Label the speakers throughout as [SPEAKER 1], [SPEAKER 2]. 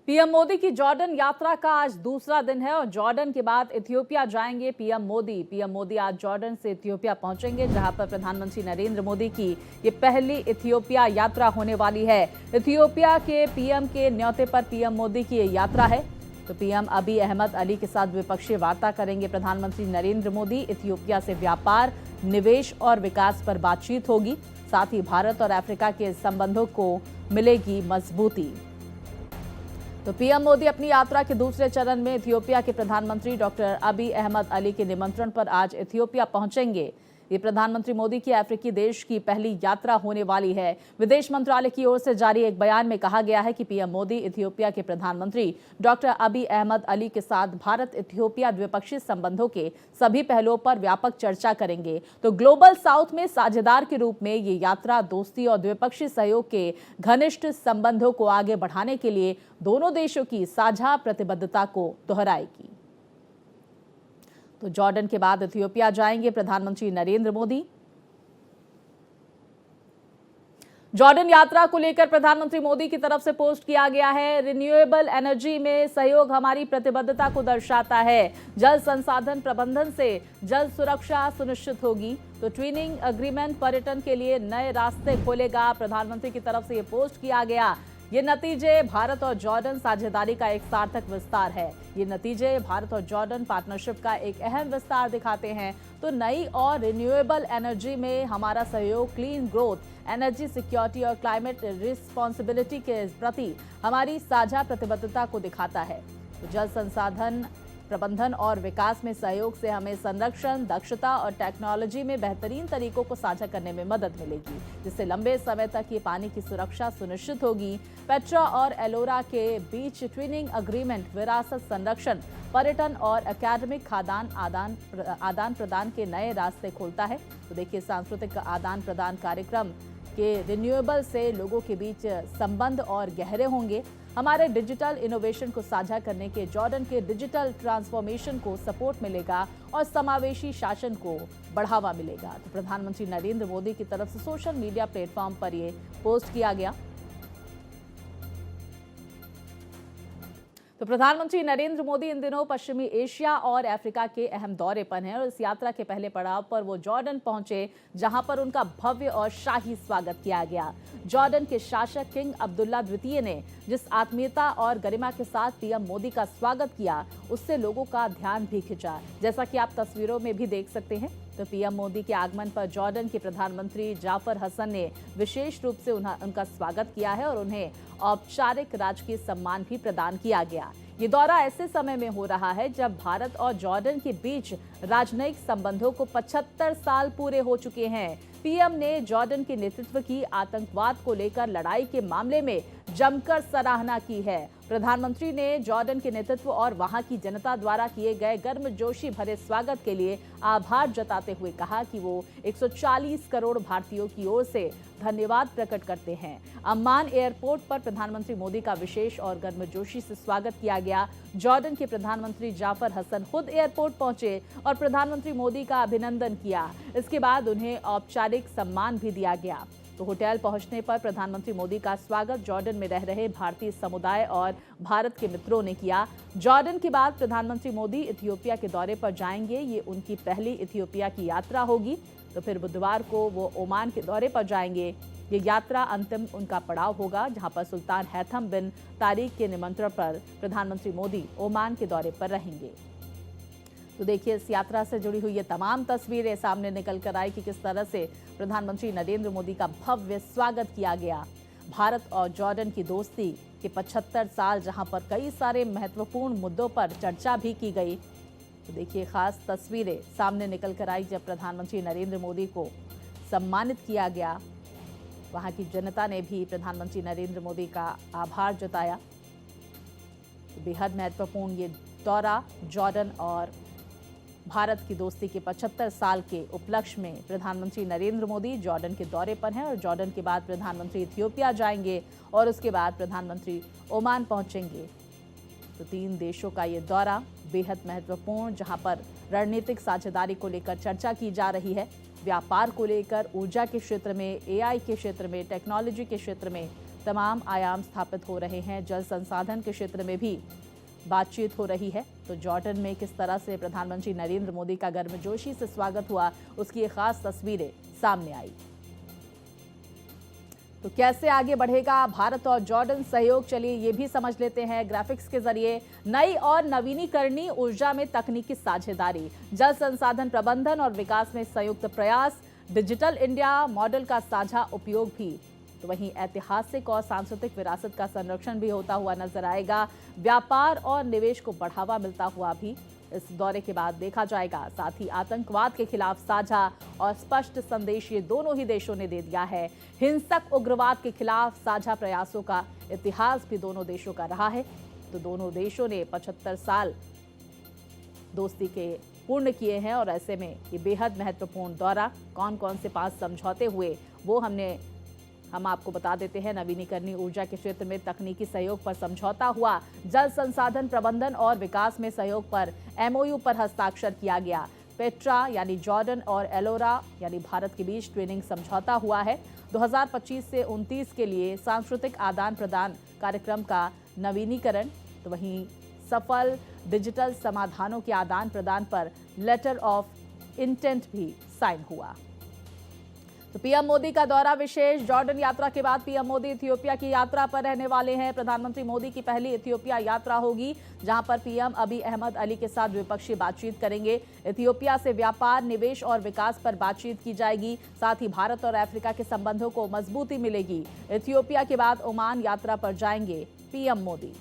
[SPEAKER 1] PM Modi की Jordan यात्रा का आज दूसरा दिन है और जॉर्डन के बाद इथियोपिया जाएंगे पीएम मोदी। पीएम मोदी आज जॉर्डन से इथियोपिया पहुंचेंगे, जहां पर प्रधानमंत्री नरेंद्र मोदी की ये पहली इथियोपिया यात्रा होने वाली है। इथियोपिया के पीएम के न्योते पर पीएम मोदी की ये यात्रा है। तो पीएम अबी अहमद अली के साथ द्विपक्षीय वार्ता करेंगे प्रधानमंत्री नरेंद्र मोदी। इथियोपिया से व्यापार, निवेश और विकास पर बातचीत होगी। साथ ही भारत और अफ्रीका के संबंधों को मिलेगी मजबूती। तो पीएम मोदी अपनी यात्रा के दूसरे चरण में इथियोपिया के प्रधानमंत्री डॉक्टर अबी अहमद अली के निमंत्रण पर आज इथियोपिया पहुंचेंगे। ये प्रधानमंत्री मोदी की अफ्रीकी देश की पहली यात्रा होने वाली है। विदेश मंत्रालय की ओर से जारी एक बयान में कहा गया है कि पीएम मोदी इथियोपिया के प्रधानमंत्री डॉक्टर अबी अहमद अली के साथ भारत इथियोपिया द्विपक्षीय संबंधों के सभी पहलुओं पर व्यापक चर्चा करेंगे। तो ग्लोबल साउथ में साझेदार के रूप में ये यात्रा दोस्ती और द्विपक्षीय सहयोग के घनिष्ठ संबंधों को आगे बढ़ाने के लिए दोनों देशों की साझा प्रतिबद्धता को दोहराएगी। तो जॉर्डन के बाद इथियोपिया जाएंगे प्रधानमंत्री नरेंद्र मोदी। जॉर्डन यात्रा को लेकर प्रधानमंत्री मोदी की तरफ से पोस्ट किया गया है। रिन्यूएबल एनर्जी में सहयोग हमारी प्रतिबद्धता को दर्शाता है। जल संसाधन प्रबंधन से जल सुरक्षा सुनिश्चित होगी। तो ट्विनिंग एग्रीमेंट पर्यटन के लिए नए रास्ते खोलेगा। प्रधानमंत्री की तरफ से ये पोस्ट किया गया। ये नतीजे भारत और जॉर्डन साझेदारी का एक सार्थक विस्तार है। ये नतीजे भारत और जॉर्डन पार्टनरशिप का एक अहम विस्तार दिखाते हैं। तो नई और रिन्यूएबल एनर्जी में हमारा सहयोग क्लीन ग्रोथ, एनर्जी सिक्योरिटी और क्लाइमेट रिस्पॉन्सिबिलिटी के प्रति हमारी साझा प्रतिबद्धता को दिखाता है। तो जल संसाधन प्रबंधन और विकास में सहयोग से हमें संरक्षण, दक्षता और टेक्नोलॉजी में बेहतरीन तरीकों को साझा करने में मदद मिलेगी, जिससे लंबे समय तक ये पानी की सुरक्षा सुनिश्चित होगी। पेट्रा और एलोरा के बीच ट्विनिंग एग्रीमेंट विरासत संरक्षण, पर्यटन और एकेडमिक आदान प्रदान के नए रास्ते खोलता है। तो देखिए, सांस्कृतिक आदान प्रदान कार्यक्रम के रिन्यूएबल से लोगों के बीच संबंध और गहरे होंगे। हमारे डिजिटल इनोवेशन को साझा करने के जॉर्डन के डिजिटल ट्रांसफॉर्मेशन को सपोर्ट मिलेगा और समावेशी शासन को बढ़ावा मिलेगा। तो प्रधानमंत्री नरेंद्र मोदी की तरफ से सोशल मीडिया प्लेटफॉर्म पर यह पोस्ट किया गया। तो प्रधानमंत्री नरेंद्र मोदी इन दिनों पश्चिमी एशिया और अफ्रीका के अहम दौरे पर हैं और इस यात्रा के पहले पड़ाव पर वो जॉर्डन पहुंचे, जहां पर उनका भव्य और शाही स्वागत किया गया। जॉर्डन के शासक किंग अब्दुल्ला द्वितीय ने जिस आत्मीयता और गरिमा के साथ पीएम मोदी का स्वागत किया, उससे लोगों का ध्यान भी खिंचा, जैसा कि आप तस्वीरों में भी देख सकते हैं। तो पीएम मोदी के आगमन पर जॉर्डन के प्रधानमंत्री जाफर हसन ने विशेष रूप से उनका स्वागत किया है और उन्हें औपचारिक राजकीय सम्मान भी प्रदान किया गया। ये दौरा ऐसे समय में हो रहा है जब भारत और जॉर्डन के बीच राजनयिक संबंधों को 75 साल पूरे हो चुके हैं। पीएम ने जॉर्डन के नेतृत्व की आतंकवाद को लेकर लड़ाई के मामले में जमकर सराहना की है। प्रधानमंत्री ने जॉर्डन के नेतृत्व और वहां की जनता द्वारा किए गए गर्मजोशी भरे स्वागत के लिए आभार जताते हुए कहा कि वो 140 करोड़ भारतीयों की ओर से धन्यवाद प्रकट करते हैं। अम्मान एयरपोर्ट पर प्रधानमंत्री मोदी का विशेष और गर्मजोशी से स्वागत किया गया। जॉर्डन के प्रधानमंत्री जाफर हसन खुद एयरपोर्ट पहुंचे और प्रधानमंत्री मोदी का अभिनंदन किया। इसके बाद उन्हें औपचारिक सम्मान भी दिया गया। तो होटल पहुंचने पर प्रधानमंत्री मोदी का स्वागत जॉर्डन में रह रहे भारतीय समुदाय और भारत के मित्रों ने किया। जॉर्डन के बाद प्रधानमंत्री मोदी इथियोपिया के दौरे पर जाएंगे। ये उनकी पहली इथियोपिया की यात्रा होगी। तो फिर बुधवार को वो ओमान के दौरे पर जाएंगे। ये यात्रा अंतिम उनका पड़ाव होगा, जहां पर सुल्तान हैथम बिन तारिक के निमंत्रण पर प्रधानमंत्री मोदी ओमान के दौरे पर रहेंगे। तो देखिए, इस यात्रा से जुड़ी हुई ये तमाम तस्वीरें सामने निकल कर आई कि किस तरह से प्रधानमंत्री नरेंद्र मोदी का भव्य स्वागत किया गया। भारत और जॉर्डन की दोस्ती के 75 साल, जहां पर कई सारे महत्वपूर्ण मुद्दों पर चर्चा भी की गई। तो देखिए, खास तस्वीरें सामने निकल कर आई जब प्रधानमंत्री नरेंद्र मोदी को सम्मानित किया गया। वहां की जनता ने भी प्रधानमंत्री नरेंद्र मोदी का आभार जताया। बेहद महत्वपूर्ण ये दौरा जॉर्डन और भारत की दोस्ती के 75 साल के उपलक्ष्य में प्रधानमंत्री नरेंद्र मोदी जॉर्डन के दौरे पर हैं और जॉर्डन के बाद प्रधानमंत्री इथियोपिया जाएंगे और उसके बाद प्रधानमंत्री ओमान पहुंचेंगे। तो 3 देशों का ये दौरा बेहद महत्वपूर्ण, जहां पर रणनीतिक साझेदारी को लेकर चर्चा की जा रही है, व्यापार को लेकर, ऊर्जा के क्षेत्र में, एआई के क्षेत्र में, टेक्नोलॉजी के क्षेत्र में तमाम आयाम स्थापित हो रहे हैं। जल संसाधन के क्षेत्र में भी बातचीत हो रही है। तो जॉर्डन में किस तरह से प्रधानमंत्री नरेंद्र मोदी का गर्मजोशी से स्वागत हुआ, उसकी ये खास तस्वीरें सामने आई। तो कैसे आगे बढ़ेगा भारत और जॉर्डन सहयोग, चलिए ये भी समझ लेते हैं ग्राफिक्स के जरिए। नई और नवीनीकरणीय ऊर्जा में तकनीकी साझेदारी, जल संसाधन प्रबंधन और विकास में संयुक्त प्रयास, डिजिटल इंडिया मॉडल का साझा उपयोग भी। तो वहीं ऐतिहासिक और सांस्कृतिक विरासत का संरक्षण भी होता हुआ नजर आएगा। व्यापार और निवेश को बढ़ावा मिलता हुआ भी इस दौरे के बाद देखा जाएगा। साथ ही आतंकवाद के खिलाफ साझा और स्पष्ट संदेश ये दोनों ही देशों ने दे दिया है। हिंसक उग्रवाद के खिलाफ साझा प्रयासों का इतिहास भी दोनों देशों का रहा है। तो दोनों देशों ने 75 साल दोस्ती के पूर्ण किए हैं और ऐसे में ये बेहद महत्वपूर्ण दौरा, कौन कौन से 5 समझौते हुए वो हम आपको बता देते हैं। नवीनीकरणीय ऊर्जा के क्षेत्र में तकनीकी सहयोग पर समझौता हुआ, जल संसाधन प्रबंधन और विकास में सहयोग पर MOU पर हस्ताक्षर किया गया। पेट्रा यानी जॉर्डन और एलोरा यानी भारत के बीच ट्रेनिंग समझौता हुआ है। 2025 से 29 के लिए सांस्कृतिक आदान प्रदान कार्यक्रम का नवीनीकरण। तो वहीं सफल डिजिटल समाधानों के आदान प्रदान पर लेटर ऑफ इंटेंट भी साइन हुआ। तो पीएम मोदी का दौरा विशेष, जॉर्डन यात्रा के बाद पीएम मोदी इथियोपिया की यात्रा पर रहने वाले हैं। प्रधानमंत्री मोदी की पहली इथियोपिया यात्रा होगी, जहां पर पीएम अबी अहमद अली के साथ द्विपक्षीय बातचीत करेंगे। इथियोपिया से व्यापार, निवेश और विकास पर बातचीत की जाएगी। साथ ही भारत और अफ्रीका के संबंधों को मजबूती मिलेगी। इथियोपिया के बाद ओमान यात्रा पर जाएंगे पीएम मोदी।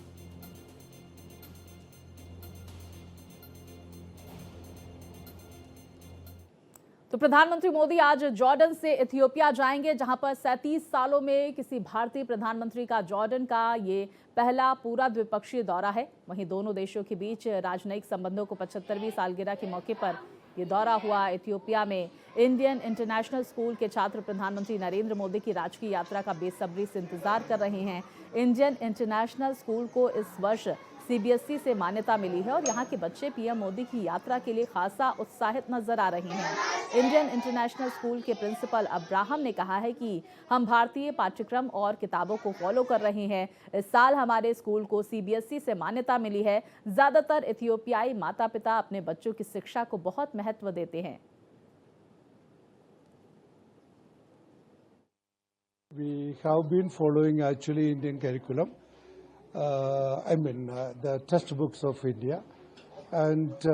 [SPEAKER 1] तो प्रधानमंत्री मोदी आज जॉर्डन से इथियोपिया जाएंगे, जहां पर 37 सालों में किसी भारतीय प्रधानमंत्री का जॉर्डन का ये पहला पूरा द्विपक्षीय दौरा है। वहीं दोनों देशों के बीच राजनयिक संबंधों को 75वीं सालगिरह के मौके पर ये दौरा हुआ। इथियोपिया में इंडियन इंटरनेशनल स्कूल के छात्र प्रधानमंत्री नरेंद्र मोदी की राजकीय यात्रा का बेसब्री से इंतजार कर रहे हैं। इंडियन इंटरनेशनल स्कूल को इस वर्ष CBSE से मान्यता मिली है और यहाँ के बच्चे पीएम मोदी की यात्रा के लिए खासा उत्साहित नजर आ रहे हैं। इंडियन इंटरनेशनल स्कूल के प्रिंसिपल अब्राहम ने कहा है कि हम भारतीय पाठ्यक्रम और किताबों को फॉलो कर रहे हैं। इस साल हमारे स्कूल को CBSE से मान्यता मिली है। ज्यादातर इथियोपियाई माता पिता अपने बच्चों की शिक्षा को बहुत महत्व देते हैं।
[SPEAKER 2] We have been following actually Indian curriculum. The textbooks of India, and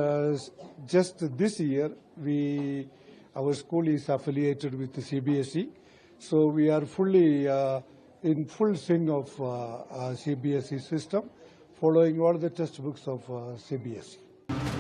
[SPEAKER 2] just this year our school is affiliated with the CBSE, so we are fully in full swing of CBSE system, following all the textbooks of CBSE.